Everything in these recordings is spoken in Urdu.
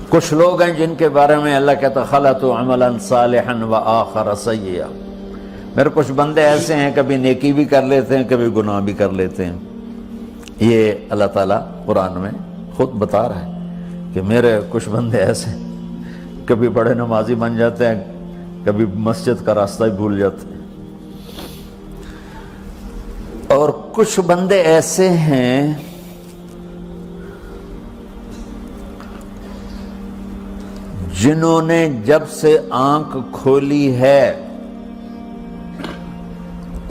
کچھ لوگ ہیں جن کے بارے میں اللہ کہتا خلطوا عملا صالحا وآخر سیئا، میرے کچھ بندے ایسے ہیں کبھی نیکی بھی کر لیتے ہیں کبھی گناہ بھی کر لیتے ہیں۔ یہ اللہ تعالیٰ قرآن میں خود بتا رہا ہے کہ میرے کچھ بندے ایسے ہیں، کبھی بڑے نمازی بن جاتے ہیں کبھی مسجد کا راستہ ہی بھول جاتے ہیں، اور کچھ بندے ایسے ہیں جنہوں نے جب سے آنکھ کھولی ہے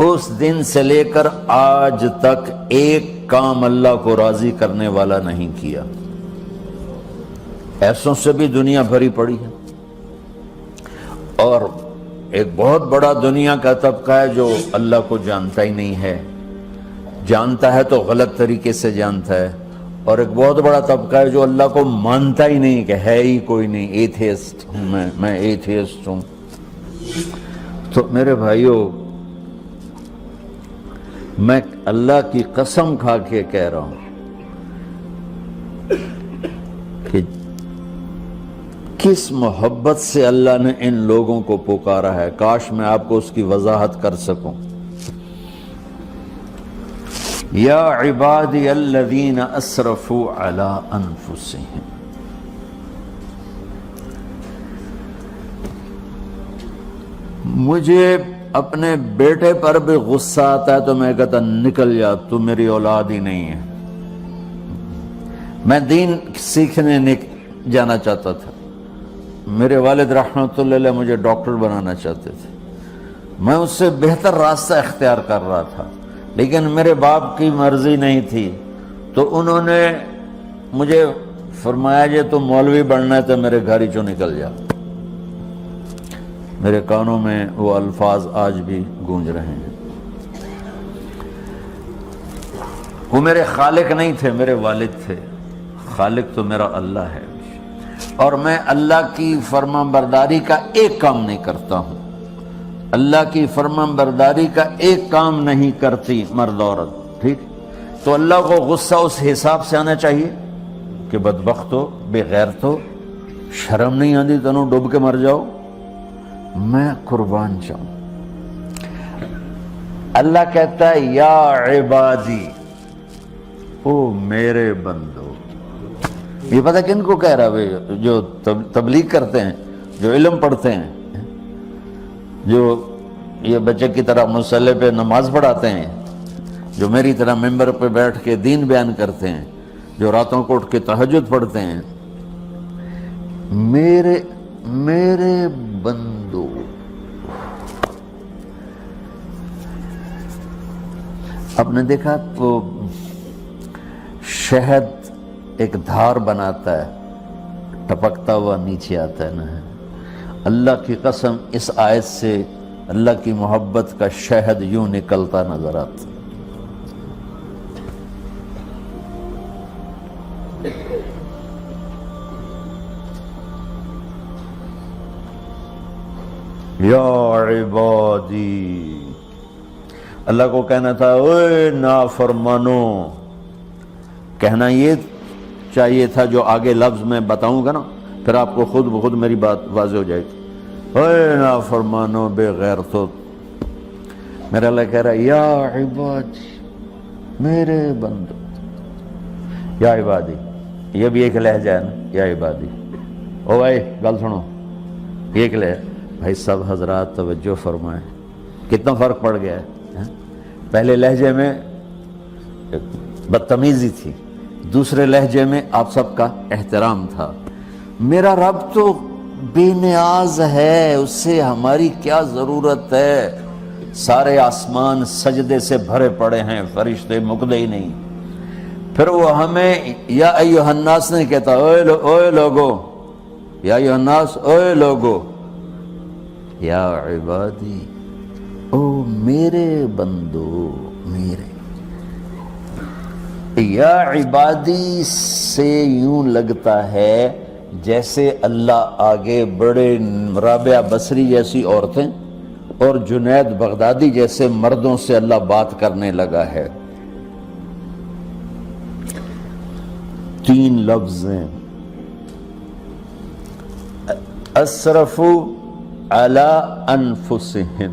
اس دن سے لے کر آج تک ایک کام اللہ کو راضی کرنے والا نہیں کیا۔ ایسوں سے بھی دنیا بھری پڑی ہے، اور ایک بہت بڑا دنیا کا طبقہ ہے جو اللہ کو جانتا ہی نہیں ہے، جانتا ہے تو غلط طریقے سے جانتا ہے، اور ایک بہت بڑا طبقہ ہے جو اللہ کو مانتا ہی نہیں کہ ہے ہی کوئی نہیں، ایتھیسٹ ہوں میں ایتھیسٹ ہوں۔ تو میرے بھائیوں، میں اللہ کی قسم کھا کے کہہ رہا ہوں کہ کس محبت سے اللہ نے ان لوگوں کو پکارا ہے، کاش میں آپ کو اس کی وضاحت کر سکوں۔ یا عبادی الذین اسرفوا علی انفسہم، مجھے اپنے بیٹے پر بھی غصہ آتا ہے تو میں کہتا نکل جا، تو میری اولاد ہی نہیں ہے۔ میں دین سیکھنے جانا چاہتا تھا، میرے والد رحمۃ اللہ علیہ مجھے ڈاکٹر بنانا چاہتے تھے، میں اس سے بہتر راستہ اختیار کر رہا تھا، لیکن میرے باپ کی مرضی نہیں تھی، تو انہوں نے مجھے فرمایا جی تو مولوی بننا ہے تو میرے گھر ہی چوں نکل جا۔ میرے کانوں میں وہ الفاظ آج بھی گونج رہے ہیں۔ وہ میرے خالق نہیں تھے، میرے والد تھے، خالق تو میرا اللہ ہے، اور میں اللہ کی فرمان برداری کا ایک کام نہیں کرتا ہوں، اللہ کی فرمان برداری کا ایک کام نہیں کرتی مرد عورت، ٹھیک؟ تو اللہ کو غصہ اس حساب سے آنا چاہیے کہ بدبخت ہو، بے غیرت ہو، شرم نہیں آتی تنوں ڈوب کے مر جاؤ۔ میں قربان جاؤں، اللہ کہتا ہے یا عبادی، او میرے بندو۔ یہ پتہ کن کو کہہ رہا ہے؟ جو تبلیغ کرتے ہیں، جو علم پڑھتے ہیں، جو یہ بچے کی طرح مصلی پہ نماز پڑھاتے ہیں، جو میری طرح ممبر پہ بیٹھ کے دین بیان کرتے ہیں، جو راتوں کو اٹھ کے تہجد پڑھتے ہیں۔ میرے بندو، آپ نے دیکھا وہ شہد ایک دھار بناتا ہے، ٹپکتا ہوا نیچے آتا ہے نا۔ اللہ کی قسم اس آیت سے اللہ کی محبت کا شہد یوں نکلتا نظر آتا۔ یا عبادی، اللہ کو کہنا تھا اوے نافرمانو، کہنا یہ چاہیے تھا جو آگے لفظ میں بتاؤں گا نا، پھر آپ کو خود بخود میری بات واضح ہو جائے گی۔ اوے نافرمانو، بے غیرتو، میرا اللہ کہہ رہا ہے یا عبادی، میرے بندو، یا عبادی، یہ بھی ایک لہجہ ہے نا، یا عبادی۔ او بھائی گل سنو، یہ ایک لہجہ، بھائی سب حضرات توجہ فرمائیں، کتنا فرق پڑ گیا ہے۔ پہلے لہجے میں بدتمیزی تھی، دوسرے لہجے میں آپ سب کا احترام تھا۔ میرا رب تو بے نیاز ہے، اس سے ہماری کیا ضرورت ہے؟ سارے آسمان سجدے سے بھرے پڑے ہیں، فرشتے مکدے ہی نہیں۔ پھر وہ ہمیں یا ایھا الناس نہیں کہتا، اوے لوگو، یا ایھا الناس، اوے لوگو، یا عبادی، او میرے بندو، میرے۔ یا عبادی سے یوں لگتا ہے جیسے اللہ آگے بڑے رابعہ بصری جیسی عورتیں اور جنید بغدادی جیسے مردوں سے اللہ بات کرنے لگا ہے۔ 3 لفظ ہیں، اسرفوا علی انفسہم،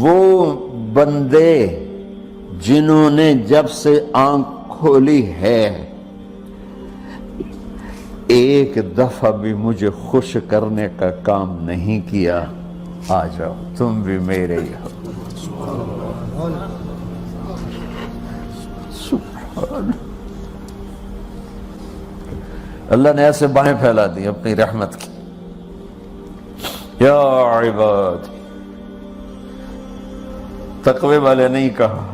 وہ بندے جنہوں نے جب سے آنکھ کھولی ہے ایک دفعہ بھی مجھے خوش کرنے کا کام نہیں کیا، آ جاؤ تم بھی میرے ہی ہو۔ سبحان اللہ نے ایسے باہیں پھیلا دی اپنی رحمت کی۔ یا عباد، تقوی والے نہیں کہا،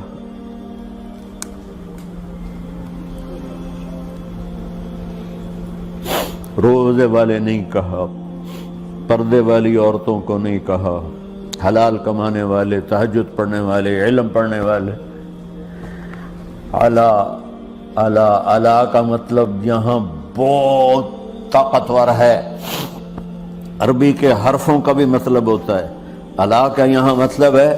روزے والے نہیں کہا، پردے والی عورتوں کو نہیں کہا، حلال کمانے والے، تہجد پڑھنے والے، علم پڑھنے والے۔ علا علا علا کا مطلب یہاں بہت طاقتور ہے، عربی کے حرفوں کا بھی مطلب ہوتا ہے۔ علا کا یہاں مطلب ہے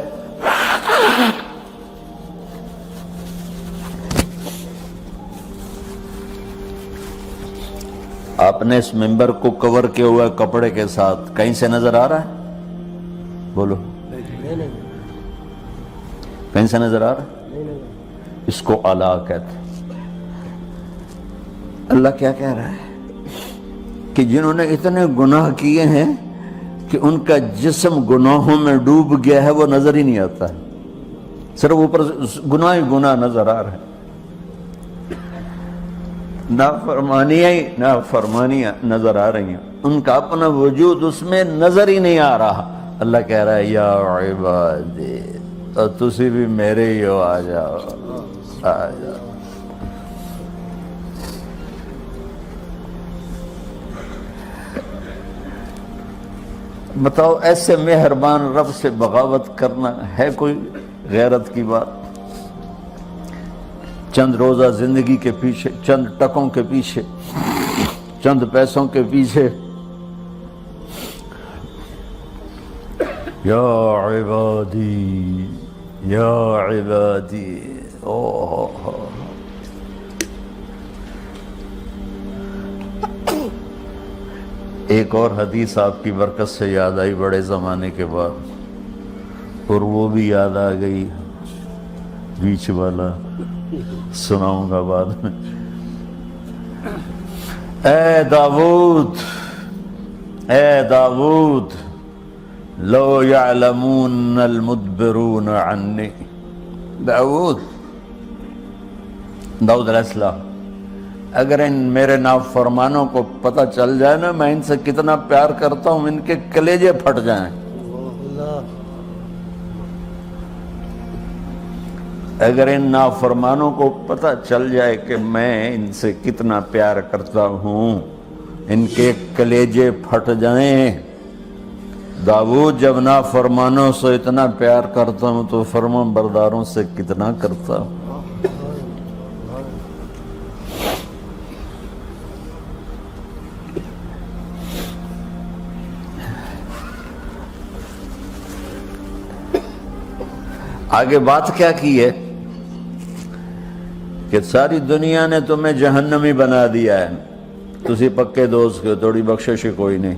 آپ نے اس ممبر کو کور کیا ہوا ہے کپڑے کے ساتھ، کہیں سے نظر آ رہا ہے؟ بولو، کہیں سے نظر آ رہا ہے؟ اس کو علا کہتے ہیں۔ اللہ کیا کہہ رہا ہے کہ جنہوں نے اتنے گناہ کیے ہیں کہ ان کا جسم گناہوں میں ڈوب گیا ہے، وہ نظر ہی نہیں آتا ہے، صرف اوپر گناہ ہی گناہ نظر آ رہے ہیں، نافرمانیاں نظر آ رہی ہیں، ان کا اپنا وجود اس میں نظر ہی نہیں آ رہا۔ اللہ کہہ رہا ہے یا عبادی، اور تسی بھی میرے ہی ہو، آ جاؤ آ جاؤ۔ بتاؤ ایسے مہربان رب سے بغاوت کرنا ہے کوئی غیرت کی بات؟ چند روزہ زندگی کے پیچھے، چند ٹکوں کے پیچھے، چند پیسوں کے پیچھے، یا عبادی یا عبادی، ایک اور حدیث آپ کی برکت سے یاد آئی بڑے زمانے کے بعد، اور وہ بھی یاد آ گئی، بیچ والا سناؤں گا بعد میں۔ اے داؤد، اے داؤد، لو یعلمون المدبرون عنی، داؤد علیہ السلام، اگر ان میرے نافرمانوں کو پتہ چل جائے نا میں ان سے کتنا پیار کرتا ہوں، ان کے کلیجے پھٹ جائیں۔ اگر ان نافرمانوں کو پتہ چل جائے کہ میں ان سے کتنا پیار کرتا ہوں، ان کے کلیجے پھٹ جائیں۔ داؤد جب نافرمانوں سے اتنا پیار کرتا ہوں تو فرمان برداروں سے کتنا کرتا ہوں۔ آگے بات کیا کی ہے کہ ساری دنیا نے تمہیں جہنمی بنا دیا ہے، تسی پکے دوست کے تھوڑی بخشش کوئی نہیں،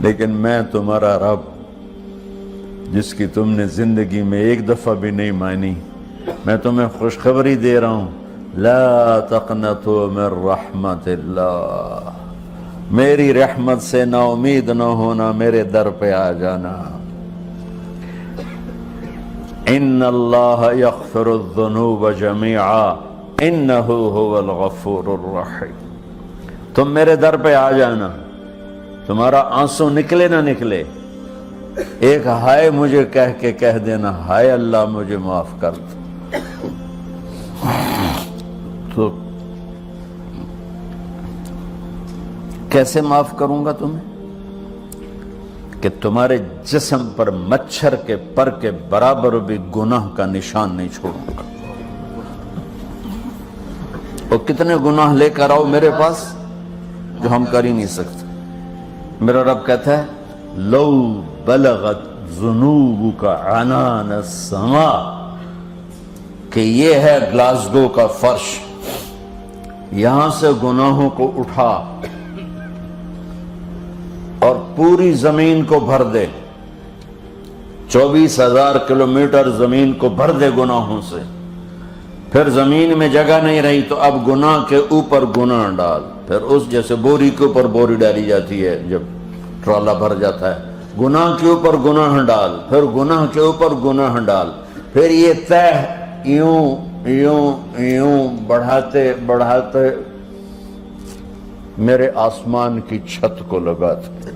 لیکن میں تمہارا رب جس کی تم نے زندگی میں ایک دفعہ بھی نہیں مانی، میں تمہیں خوشخبری دے رہا ہوں، لا تقنطوا من رحمت اللہ، میری رحمت سے نا امید نہ ہونا، میرے در پہ آ جانا۔ ان اللہ یغفر الذنوب جميعا انہ هو الغفور الرحیم، تم میرے در پہ آ جانا، تمہارا آنسو نکلے نہ نکلے، ایک ہائے مجھے کہہ کے کہہ دینا، ہائے اللہ مجھے معاف کر دو، تو کیسے معاف کروں گا تمہیں؟ کہ تمہارے جسم پر مچھر کے پر کے برابر بھی گناہ کا نشان نہیں چھوڑوں گا۔ اور کتنے گناہ لے کر آؤ میرے پاس جو ہم کر ہی نہیں سکتے۔ میرا رب کہتا ہے لو بلغت ذنوبک عنان السماء، کہ یہ ہے گلاسگو کا فرش، یہاں سے گناہوں کو اٹھا اور پوری زمین کو بھر دے، 24,000 کلومیٹر زمین کو بھر دے گناہوں سے، پھر زمین میں جگہ نہیں رہی تو اب گناہ کے اوپر گناہ ڈال، پھر اس جیسے بوری کے اوپر بوری ڈالی جاتی ہے جب ٹرالا بھر جاتا ہے، گناہ کے اوپر گناہ ڈال، پھر گناہ کے اوپر گناہ ڈال، پھر یہ تہ یوں یوں یوں بڑھاتے بڑھاتے میرے آسمان کی چھت کو لگاتے۔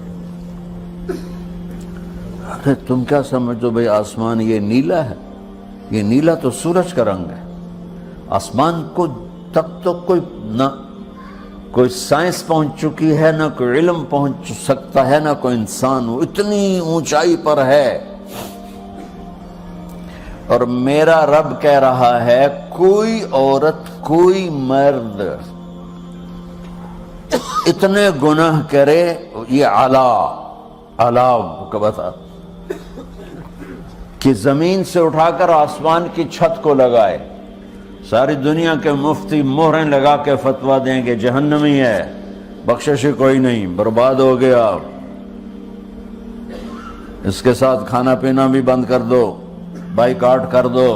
ارے تم کیا سمجھو بھئی آسمان یہ نیلا ہے؟ یہ نیلا تو سورج کا رنگ ہے۔ آسمان کو تک تو کوئی سائنس پہنچ چکی ہے، نہ کوئی علم پہنچ سکتا ہے، نہ کوئی انسان، وہ اتنی اونچائی پر ہے۔ اور میرا رب کہہ رہا ہے کوئی عورت کوئی مرد اتنے گناہ کرے، یہ اعلیٰ کو بتا کہ زمین سے اٹھا کر آسمان کی چھت کو لگائے، ساری دنیا کے مفتی مہریں لگا کے فتویٰ دیں گے جہنمی ہے، بخشش کوئی نہیں، برباد ہو گیا، اس کے ساتھ کھانا پینا بھی بند کر دو، بائیکاٹ کر دو۔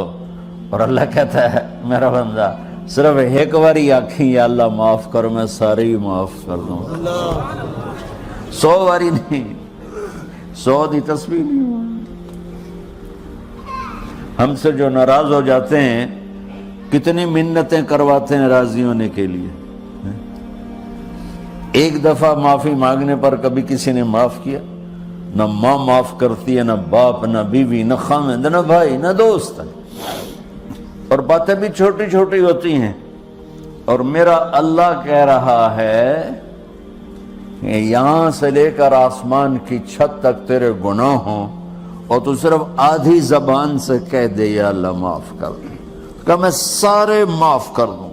اور اللہ کہتا ہے میرا بندہ صرف ایک باری آکھیں یا اللہ معاف کر، میں سارے ہی معاف کر دوں، 100 باری نہیں، 100 دی تسبیح نہیں۔ ہم سے جو ناراض ہو جاتے ہیں کتنی منتیں کرواتے ہیں راضی ہونے کے لیے، ایک دفعہ معافی مانگنے پر کبھی کسی نے معاف کیا؟ نہ ماں معاف کرتی ہے، نہ باپ، نہ بیوی، نہ خاوند، نہ بھائی، نہ دوست، اور باتیں بھی چھوٹی چھوٹی ہوتی ہیں۔ اور میرا اللہ کہہ رہا ہے کہ یہاں سے لے کر آسمان کی چھت تک تیرے گناہ ہوں اور تو صرف آدھی زبان سے کہہ دے یا اللہ معاف کر دے، کہ میں سارے معاف کر دوں۔